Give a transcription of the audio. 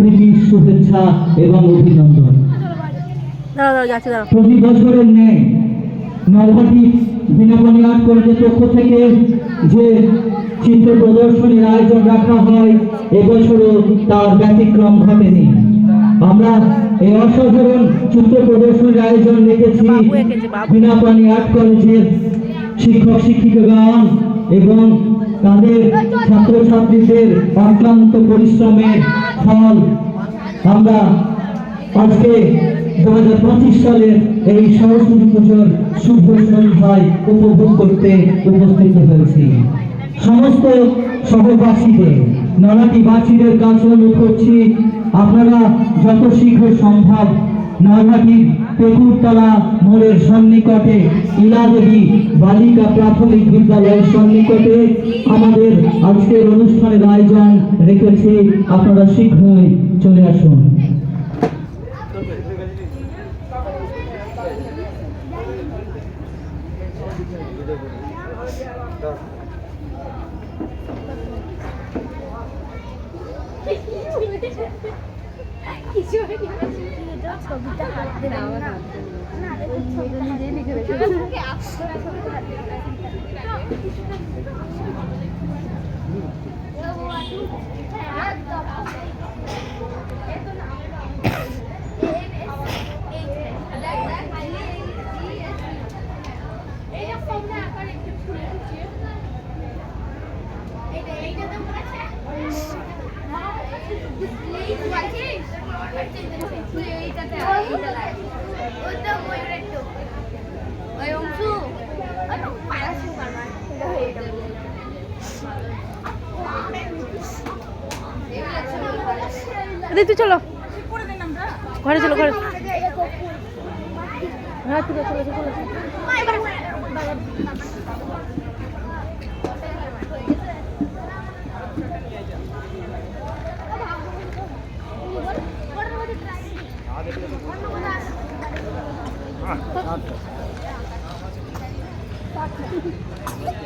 প্রীতি শুভেচ্ছা এবং অভিনন্দন। প্রতি বছরের ন্যায় নলহাটি বিনাপানি আর্ট কলেজের পক্ষ থেকে যে চিত্র প্রদর্শনীর আয়োজন রাখা হয়, এবছরও তার ব্যতিক্রম ঘটেনি। আমরা এই অসাধারণ চিত্র প্রদর্শনীর আয়োজন রেখেছি বিনাপানি আর্ট কলেজের শিক্ষক শিক্ষিকাগণ এবং তাদের ছাত্রছাত্রীদের অক্লান্ত পরিশ্রমের ফল আমরা আজকে 2025 সালের এই সরস্বতী পুজোর শুভ সন্ধ্যায় উপভোগ করতে উপস্থিত হয়েছি। সমস্ত সহবাসীদের নলহাটিবাসীদের কাছে অনুরোধ করছি, আপনারা যত শীঘ্র সম্ভব নলহাটির পেকুরতলা মোড়ের সন্নিকটে ইলাদেবী বালিকা প্রাথমিক বিদ্যালয়ের সন্নিকটে আমাদের আজকের অনুষ্ঠানের আয়োজন রেখেছি। আপনারা শীঘ্রই চলে আসুন। ছবিটা হাত দেন না, নিজে লিখে রেখে তুই চলো ঘরে, চলো ঘরে। হ্যাঁ ঠিক আছে, চলো চলো।